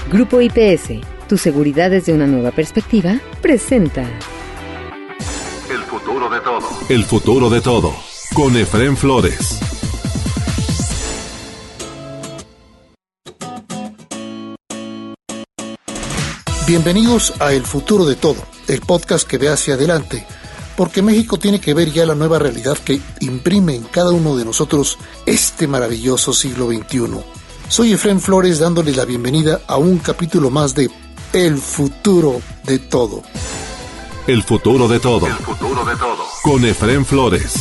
Grupo IPS, tu seguridad desde una nueva perspectiva, presenta El futuro de todo. El futuro de todo, con Efraín Flores. Bienvenidos a El futuro de todo, el podcast que ve hacia adelante, porque México tiene que ver ya la nueva realidad que imprime en cada uno de nosotros este maravilloso siglo XXI. Soy Efraín Flores dándoles la bienvenida a un capítulo más de El futuro de todo. El futuro de todo. El futuro de todo. Con Efraín Flores.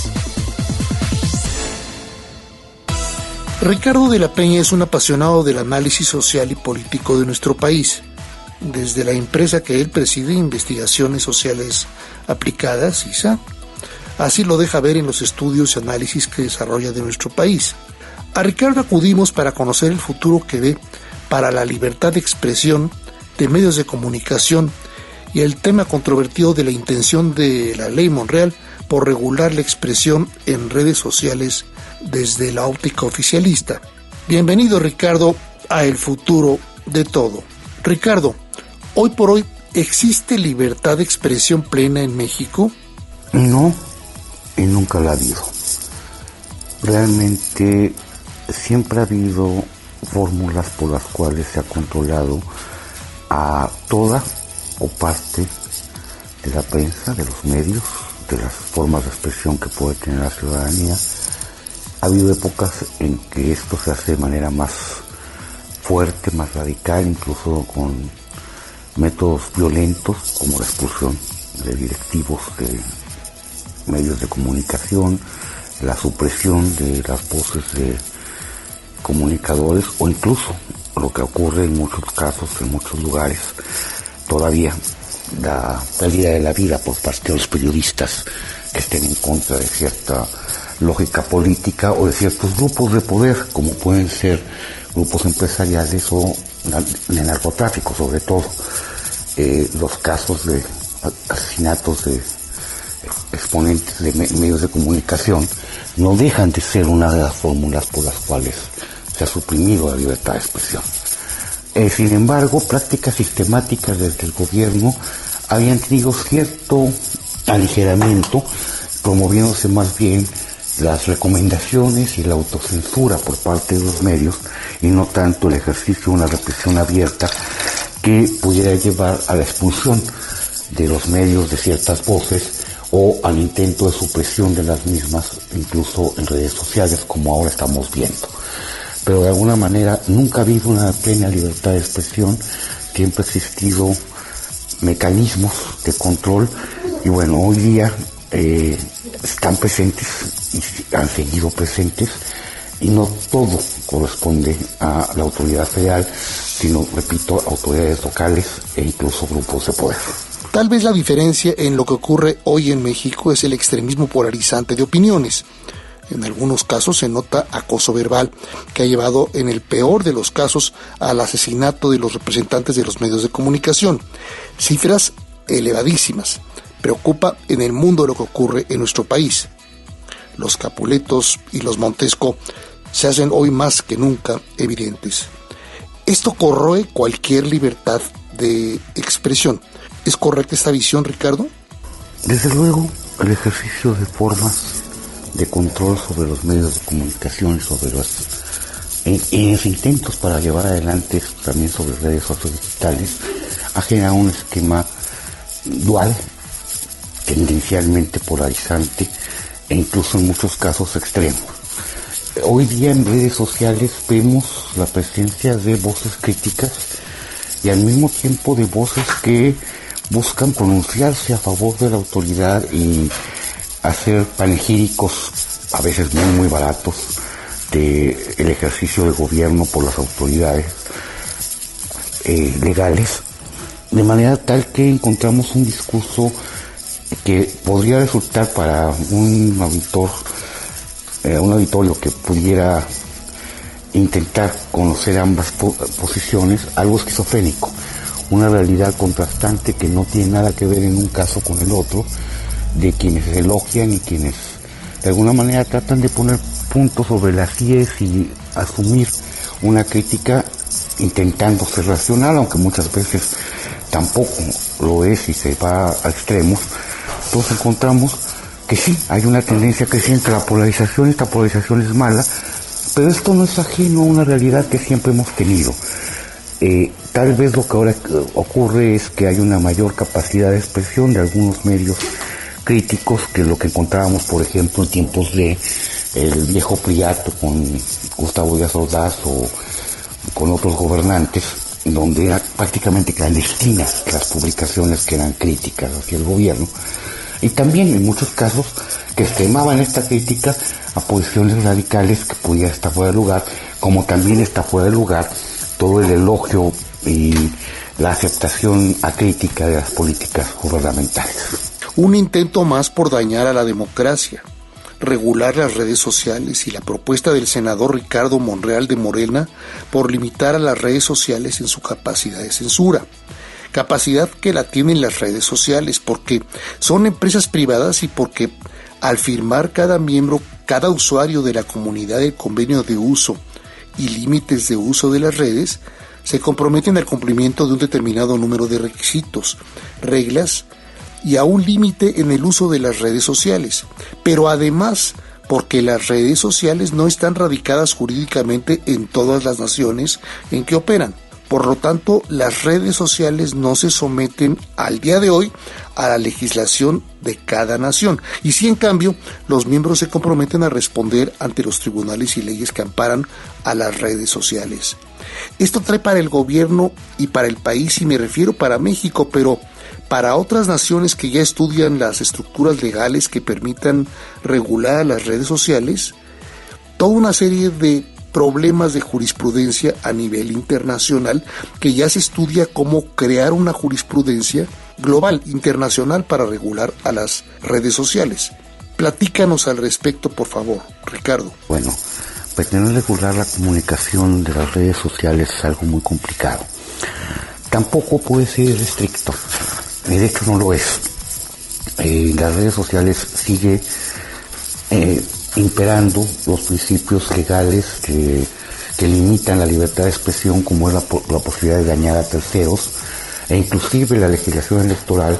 Ricardo de la Peña es un apasionado del análisis social y político de nuestro país. Desde la empresa que él preside, Investigaciones Sociales Aplicadas, ISA, así lo deja ver en los estudios y análisis que desarrolla de nuestro país. A Ricardo acudimos para conocer el futuro que ve para la libertad de expresión de medios de comunicación y el tema controvertido de la intención de la Ley Monreal por regular la expresión en redes sociales desde la óptica oficialista. Bienvenido, Ricardo, a El futuro de todo. Ricardo, hoy por hoy, ¿existe libertad de expresión plena en México? No, y nunca la ha habido. Realmente siempre ha habido fórmulas por las cuales se ha controlado a toda o parte de la prensa, de los medios, de las formas de expresión que puede tener la ciudadanía. Ha habido épocas en que esto se hace de manera más fuerte, más radical, incluso con métodos violentos como la expulsión de directivos de medios de comunicación, la supresión de las voces de comunicadores o incluso lo que ocurre en muchos casos, en muchos lugares, todavía la pérdida de la vida por parte de los periodistas que estén en contra de cierta lógica política o de ciertos grupos de poder, como pueden ser grupos empresariales o de narcotráfico, sobre todo. Los casos de asesinatos de exponentes de medios de comunicación no dejan de ser una de las fórmulas por las cuales se ha suprimido la libertad de expresión. Sin embargo, prácticas sistemáticas desde el gobierno habían tenido cierto aligeramiento, promoviéndose más bien las recomendaciones y la autocensura por parte de los medios y no tanto el ejercicio de una represión abierta que pudiera llevar a la expulsión de los medios de ciertas voces o al intento de supresión de las mismas, incluso en redes sociales, como ahora estamos viendo. Pero de alguna manera nunca ha habido una plena libertad de expresión, siempre ha existido mecanismos de control y bueno, hoy día están presentes y han seguido presentes y no todo corresponde a la autoridad federal, sino, repito, autoridades locales e incluso grupos de poder. Tal vez la diferencia en lo que ocurre hoy en México es el extremismo polarizante de opiniones. En algunos casos se nota acoso verbal, que ha llevado en el peor de los casos al asesinato de los representantes de los medios de comunicación. Cifras elevadísimas. Preocupa en el mundo lo que ocurre en nuestro país. Los Capuletos y los Montesco se hacen hoy más que nunca evidentes. Esto corroe cualquier libertad de expresión. ¿Es correcta esta visión, Ricardo? Desde luego, el ejercicio de formas de control sobre los medios de comunicación y sobre los intentos para llevar adelante también sobre redes sociodigitales ha generado un esquema dual, tendencialmente polarizante e incluso en muchos casos extremo. Hoy día en redes sociales vemos la presencia de voces críticas y al mismo tiempo de voces que buscan pronunciarse a favor de la autoridad y hacer panegíricos, a veces muy muy baratos, de el ejercicio del gobierno por las autoridades legales, de manera tal que encontramos un discurso que podría resultar para un auditorio que pudiera intentar conocer ambas posiciones, algo esquizofrénico, una realidad contrastante que no tiene nada que ver en un caso con el otro, de quienes elogian y quienes de alguna manera tratan de poner puntos sobre las IES y asumir una crítica intentando ser racional, aunque muchas veces tampoco lo es y se va a extremos, pues encontramos que sí, hay una tendencia creciente a la polarización, esta polarización es mala, pero esto no es ajeno a una realidad que siempre hemos tenido. Tal vez lo que ahora ocurre es que hay una mayor capacidad de expresión de algunos medios críticos que lo que encontrábamos, por ejemplo, en tiempos de el viejo Priato con Gustavo Díaz Ordaz o con otros gobernantes, donde eran prácticamente clandestinas las publicaciones que eran críticas hacia el gobierno, y también en muchos casos que extremaban esta crítica a posiciones radicales que podía estar fuera de lugar, como también está fuera de lugar todo el elogio y la aceptación acrítica de las políticas gubernamentales. Un intento más por dañar a la democracia, regular las redes sociales y la propuesta del senador Ricardo Monreal de Morena por limitar a las redes sociales en su capacidad de censura. Capacidad que la tienen las redes sociales porque son empresas privadas y porque al firmar cada miembro, cada usuario de la comunidad el convenio de uso y límites de uso de las redes, se comprometen al cumplimiento de un determinado número de requisitos, reglas y a un límite en el uso de las redes sociales, pero además porque las redes sociales no están radicadas jurídicamente en todas las naciones en que operan. Por lo tanto, las redes sociales no se someten al día de hoy a la legislación de cada nación. Y sí, en cambio, los miembros se comprometen a responder ante los tribunales y leyes que amparan a las redes sociales. Esto trae para el gobierno y para el país, y me refiero para México, pero para otras naciones que ya estudian las estructuras legales que permitan regular las redes sociales, toda una serie de problemas de jurisprudencia a nivel internacional que ya se estudia cómo crear una jurisprudencia global, internacional, para regular a las redes sociales. Platícanos al respecto, por favor, Ricardo. Bueno, pretender regular la comunicación de las redes sociales es algo muy complicado. Tampoco puede ser estricto. De hecho, no lo es. Las redes sociales sigue imperando los principios legales que limitan la libertad de expresión, como es la posibilidad de dañar a terceros, e inclusive la legislación electoral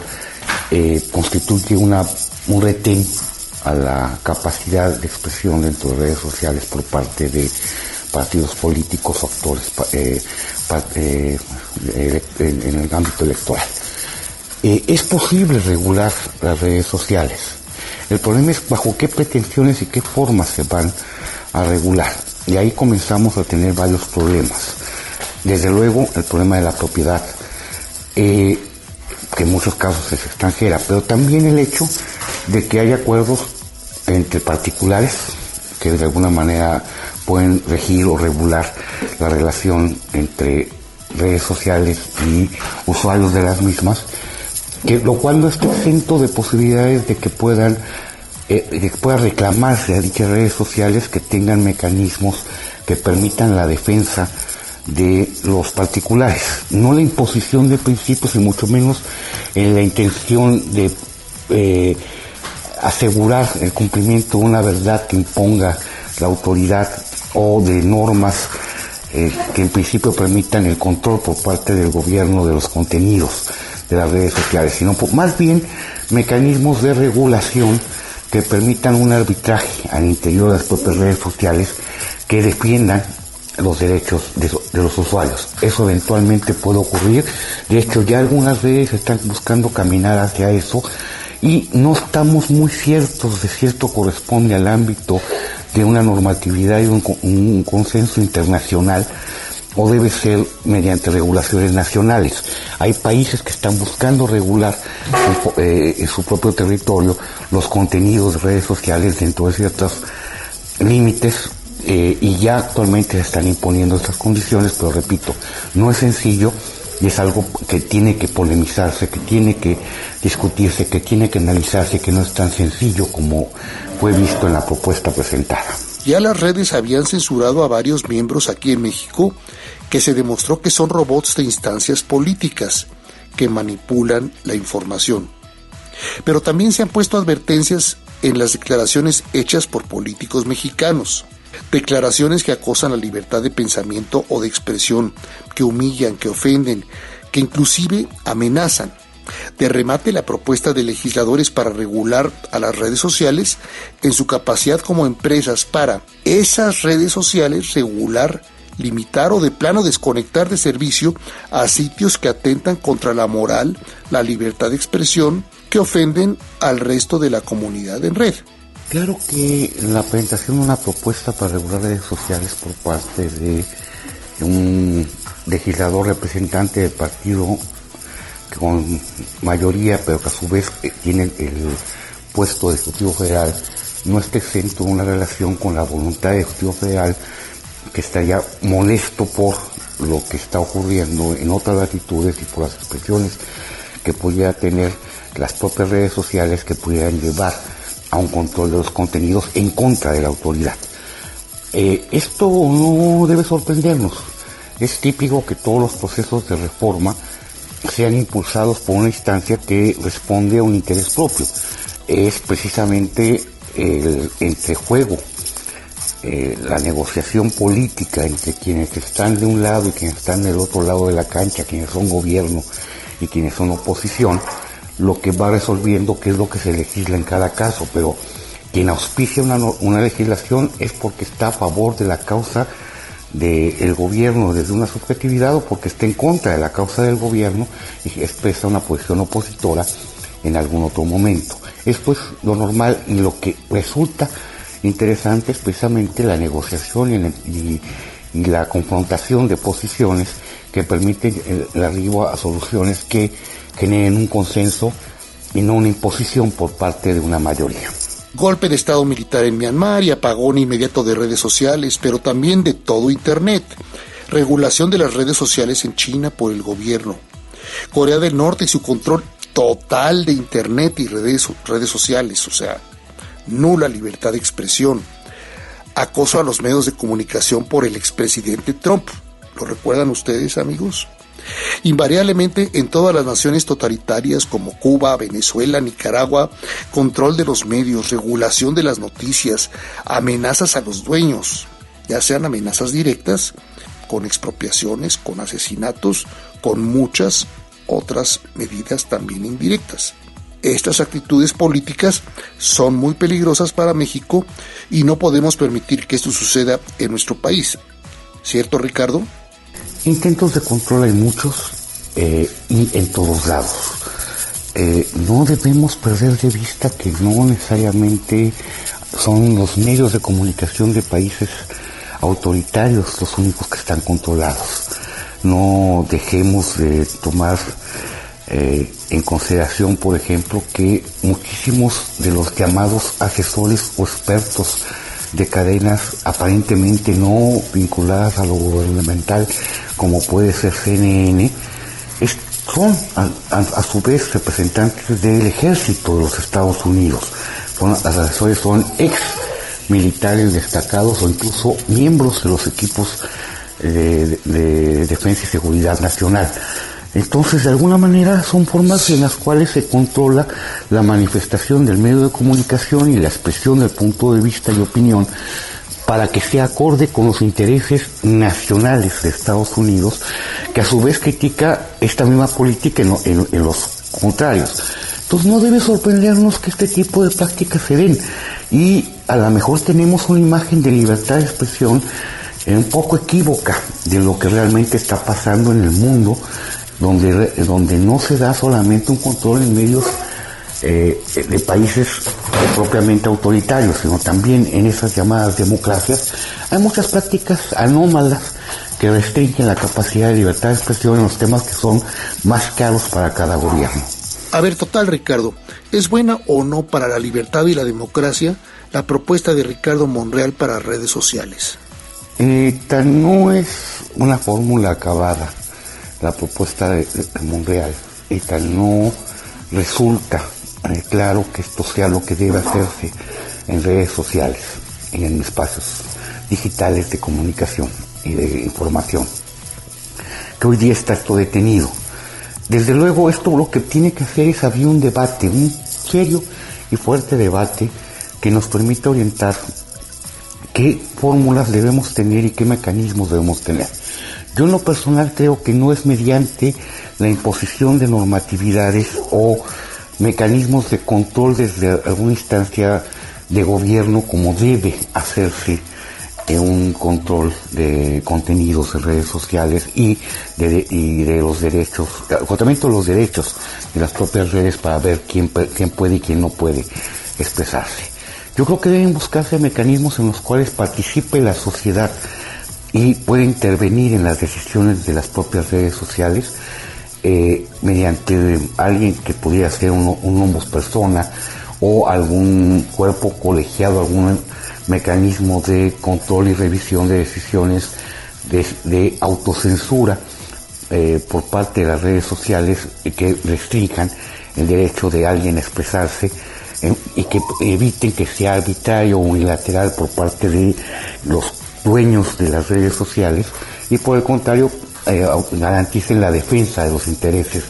constituye un retén a la capacidad de expresión dentro de redes sociales por parte de partidos políticos o actores en el ámbito electoral. Es posible regular las redes sociales. El problema es bajo qué pretensiones y qué formas se van a regular. Y ahí comenzamos a tener varios problemas. Desde luego, el problema de la propiedad, que en muchos casos es extranjera, pero también el hecho de que hay acuerdos entre particulares que de alguna manera pueden regir o regular la relación entre redes sociales y usuarios de las mismas, lo cual no está exento de posibilidades de que pueda reclamarse a dichas redes sociales que tengan mecanismos que permitan la defensa de los particulares, no la imposición de principios y mucho menos en la intención de asegurar el cumplimiento de una verdad que imponga la autoridad o de normas que en principio permitan el control por parte del gobierno de los contenidos de las redes sociales, sino más bien mecanismos de regulación que permitan un arbitraje al interior de las propias redes sociales que defiendan los derechos de los usuarios. Eso eventualmente puede ocurrir. De hecho, ya algunas redes están buscando caminar hacia eso y no estamos muy ciertos de si esto corresponde al ámbito de una normatividad y un consenso internacional o debe ser mediante regulaciones nacionales. Hay países que están buscando regular en su propio territorio los contenidos de redes sociales dentro de ciertos límites y ya actualmente se están imponiendo estas condiciones, pero repito, no es sencillo y es algo que tiene que polemizarse, que tiene que discutirse, que tiene que analizarse, que no es tan sencillo como fue visto en la propuesta presentada. Ya las redes habían censurado a varios miembros aquí en México que se demostró que son robots de instancias políticas que manipulan la información. Pero también se han puesto advertencias en las declaraciones hechas por políticos mexicanos. Declaraciones que acosan la libertad de pensamiento o de expresión, que humillan, que ofenden, que inclusive amenazan. De remate, la propuesta de legisladores para regular a las redes sociales en su capacidad como empresas para esas redes sociales regular, limitar o de plano desconectar de servicio a sitios que atentan contra la moral, la libertad de expresión, que ofenden al resto de la comunidad en red. Claro que la presentación de una propuesta para regular redes sociales por parte de un legislador representante del partido con mayoría, pero que a su vez tiene el puesto de Ejecutivo Federal, no está exento de una relación con la voluntad del Ejecutivo Federal, que estaría molesto por lo que está ocurriendo en otras latitudes y por las expresiones que pudiera tener las propias redes sociales, que pudieran llevar a un control de los contenidos en contra de la autoridad. Esto no debe sorprendernos. Es típico que todos los procesos de reforma sean impulsados por una instancia que responde a un interés propio. Es precisamente el entrejuego, la negociación política entre quienes están de un lado y quienes están del otro lado de la cancha, quienes son gobierno y quienes son oposición, lo que va resolviendo qué es lo que se legisla en cada caso. Pero quien auspicia una legislación es porque está a favor de la causa del gobierno desde una subjetividad, o porque está en contra de la causa del gobierno y expresa una posición opositora en algún otro momento. Esto es lo normal, y lo que resulta interesante es precisamente la negociación y la confrontación de posiciones que permiten el arribo a soluciones que generen un consenso y no una imposición por parte de una mayoría. Golpe de estado militar en Myanmar y apagón inmediato de redes sociales, pero también de todo Internet. Regulación de las redes sociales en China por el gobierno. Corea del Norte y su control total de Internet y redes sociales, o sea, nula libertad de expresión. Acoso a los medios de comunicación por el expresidente Trump. ¿Lo recuerdan ustedes, amigos? Invariablemente en todas las naciones totalitarias como Cuba, Venezuela, Nicaragua, control de los medios, regulación de las noticias, amenazas a los dueños, ya sean amenazas directas, con expropiaciones, con asesinatos, con muchas otras medidas también indirectas. Estas actitudes políticas son muy peligrosas para México y no podemos permitir que esto suceda en nuestro país. ¿Cierto, Ricardo? Intentos de control hay muchos y en todos lados. No debemos perder de vista que no necesariamente son los medios de comunicación de países autoritarios los únicos que están controlados. No dejemos de tomar en consideración, por ejemplo, que muchísimos de los llamados asesores o expertos de cadenas aparentemente no vinculadas a lo gubernamental, como puede ser CNN, son a su vez representantes del ejército de los Estados Unidos. Los asesores son ex militares destacados o incluso miembros de los equipos de defensa y seguridad nacional. Entonces, de alguna manera, son formas en las cuales se controla la manifestación del medio de comunicación y la expresión del punto de vista y opinión para que sea acorde con los intereses nacionales de Estados Unidos, que a su vez critica esta misma política en los contrarios. Entonces, no debe sorprendernos que este tipo de prácticas se den, y a lo mejor tenemos una imagen de libertad de expresión un poco equívoca de lo que realmente está pasando en el mundo, donde no se da solamente un control en medios de países propiamente autoritarios, sino también en esas llamadas democracias hay muchas prácticas anómalas que restringen la capacidad de libertad de expresión en los temas que son más caros para cada gobierno. A ver, total, Ricardo, ¿es buena o no para la libertad y la democracia la propuesta de Ricardo Monreal para redes sociales? No es una fórmula acabada la propuesta de Monreal, y tal no resulta claro que esto sea lo que debe hacerse en redes sociales, en espacios digitales de comunicación y de información, que hoy día está esto detenido. Desde luego, esto lo que tiene que hacer es abrir un debate, un serio y fuerte debate que nos permita orientar qué fórmulas debemos tener y qué mecanismos debemos tener. Yo en lo personal creo que no es mediante la imposición de normatividades o mecanismos de control desde alguna instancia de gobierno como debe hacerse un control de contenidos en redes sociales y de los derechos, acotamiento de los derechos de las propias redes para ver quién puede y quién no puede expresarse. Yo creo que deben buscarse mecanismos en los cuales participe la sociedad y puede intervenir en las decisiones de las propias redes sociales mediante alguien que pudiera ser un ombudspersona o algún cuerpo colegiado, algún mecanismo de control y revisión de decisiones de autocensura por parte de las redes sociales que restrinjan el derecho de alguien a expresarse y que eviten que sea arbitrario o unilateral por parte de los dueños de las redes sociales y por el contrario garanticen la defensa de los intereses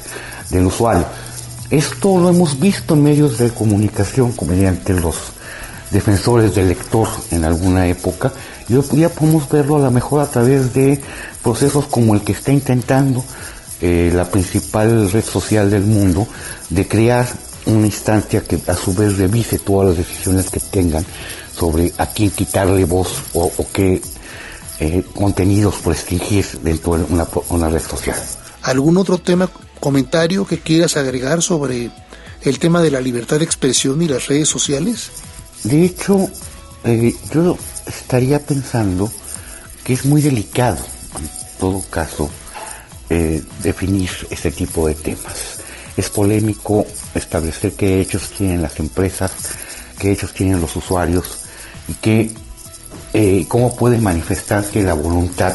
del usuario. Esto lo hemos visto en medios de comunicación mediante los defensores del lector en alguna época y hoy día podemos verlo a lo mejor a través de procesos como el que está intentando la principal red social del mundo de crear una instancia que a su vez revise todas las decisiones que tengan sobre a quién quitarle voz o qué contenidos restringir dentro de una red social. ¿Algún otro comentario que quieras agregar sobre el tema de la libertad de expresión y las redes sociales? De hecho, yo estaría pensando que es muy delicado, en todo caso, definir este tipo de temas. Es polémico establecer qué derechos tienen las empresas, qué derechos tienen los usuarios y cómo puede manifestarse la voluntad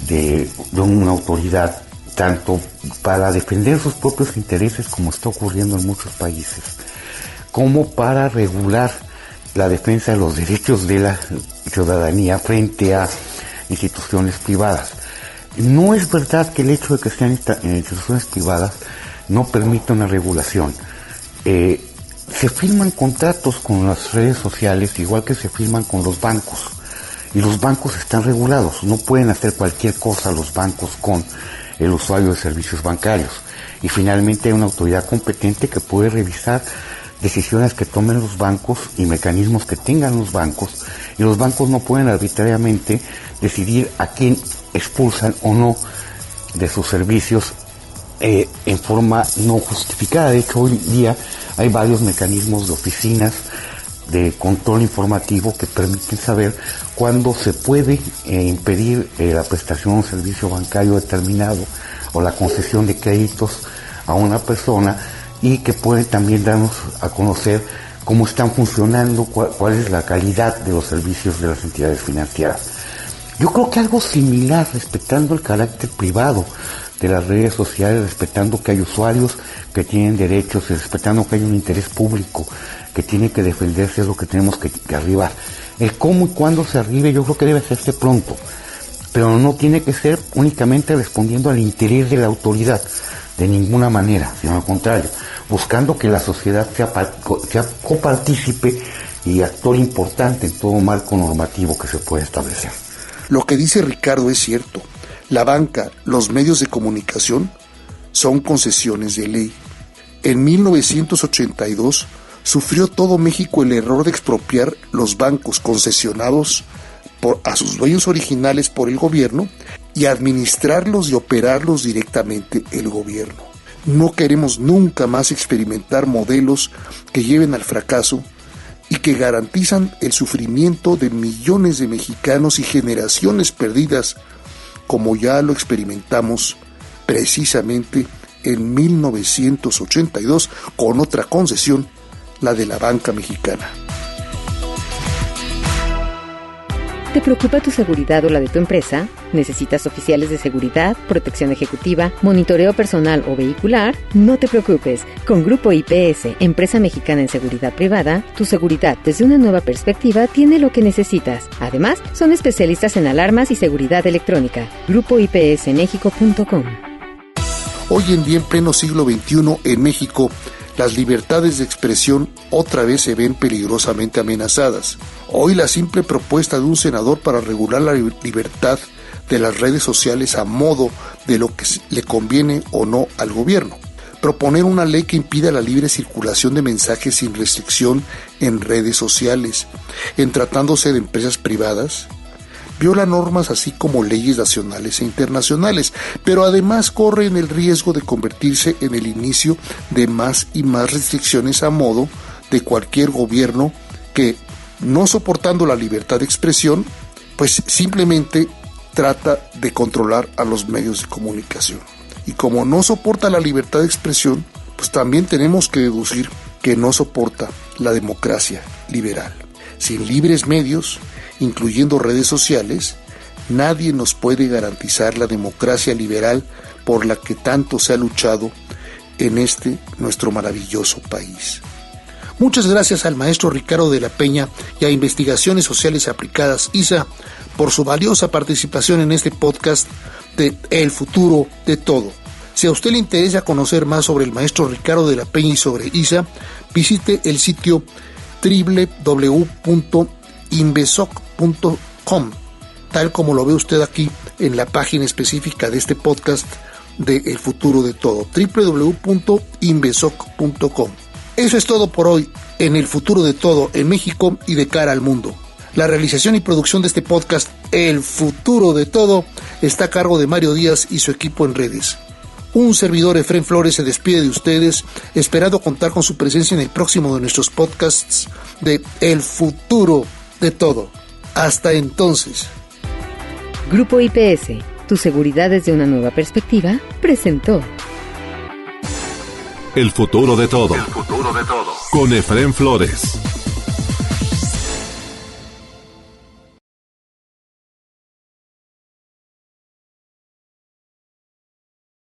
de una autoridad tanto para defender sus propios intereses, como está ocurriendo en muchos países, como para regular la defensa de los derechos de la ciudadanía frente a instituciones privadas. No es verdad que el hecho de que sean instituciones privadas no permita una regulación. Se firman contratos con las redes sociales igual que se firman con los bancos, y los bancos están regulados. No pueden hacer cualquier cosa los bancos con el usuario de servicios bancarios, y finalmente hay una autoridad competente que puede revisar decisiones que tomen los bancos y mecanismos que tengan los bancos, y los bancos no pueden arbitrariamente decidir a quién expulsan o no de sus servicios en forma no justificada. De hecho, hoy día hay varios mecanismos de oficinas de control informativo que permiten saber cuándo se puede impedir la prestación de un servicio bancario determinado o la concesión de créditos a una persona, y que pueden también darnos a conocer cómo están funcionando, cuál es la calidad de los servicios de las entidades financieras. Yo creo que algo similar, respetando el carácter privado de las redes sociales, respetando que hay usuarios que tienen derechos y respetando que hay un interés público que tiene que defenderse, es lo que tenemos que arribar. El cómo y cuándo se arribe yo creo que debe hacerse pronto, pero no tiene que ser únicamente respondiendo al interés de la autoridad, de ninguna manera, sino al contrario, buscando que la sociedad sea copartícipe y actor importante en todo marco normativo que se pueda establecer. Lo que dice Ricardo es cierto. La banca, los medios de comunicación son concesiones de ley. En 1982 sufrió todo México el error de expropiar los bancos concesionados a sus dueños originales por el gobierno y administrarlos y operarlos directamente el gobierno. No queremos nunca más experimentar modelos que lleven al fracaso y que garantizan el sufrimiento de millones de mexicanos y generaciones perdidas, como ya lo experimentamos precisamente en 1982 con otra concesión, la de la banca mexicana. ¿Te preocupa tu seguridad o la de tu empresa? ¿Necesitas oficiales de seguridad, protección ejecutiva, monitoreo personal o vehicular? No te preocupes. Con Grupo IPS, empresa mexicana en seguridad privada, tu seguridad desde una nueva perspectiva tiene lo que necesitas. Además, son especialistas en alarmas y seguridad electrónica. GrupoIPSMexico.com. Hoy en día, en pleno siglo XXI, en México, las libertades de expresión otra vez se ven peligrosamente amenazadas. Hoy la simple propuesta de un senador para regular la libertad de las redes sociales a modo de lo que le conviene o no al gobierno. Proponer una ley que impida la libre circulación de mensajes sin restricción en redes sociales, en tratándose de empresas privadas, viola normas así como leyes nacionales e internacionales, pero además corren el riesgo de convertirse en el inicio de más y más restricciones a modo de cualquier gobierno que, no soportando la libertad de expresión, pues simplemente trata de controlar a los medios de comunicación. Y como no soporta la libertad de expresión, pues también tenemos que deducir que no soporta la democracia liberal. Sin libres medios, incluyendo redes sociales, nadie nos puede garantizar la democracia liberal por la que tanto se ha luchado en nuestro maravilloso país. Muchas gracias al maestro Ricardo de la Peña y a Investigaciones Sociales Aplicadas, ISA, por su valiosa participación en este podcast de El Futuro de Todo. Si a usted le interesa conocer más sobre el maestro Ricardo de la Peña y sobre ISA, visite el sitio www.invesoc.com, tal como lo ve usted aquí en la página específica de este podcast de El Futuro de Todo, www.invesoc.com. Eso es todo por hoy en El Futuro de Todo en México y de cara al mundo. La realización y producción de este podcast, El Futuro de Todo, está a cargo de Mario Díaz y su equipo en redes. Un servidor, Efrén Flores, se despide de ustedes, esperando contar con su presencia en el próximo de nuestros podcasts de El Futuro de Todo. Hasta entonces. Grupo IPS, tu seguridad desde una nueva perspectiva, presentó El Futuro de Todo. El Futuro de Todo. Con Efrén Flores.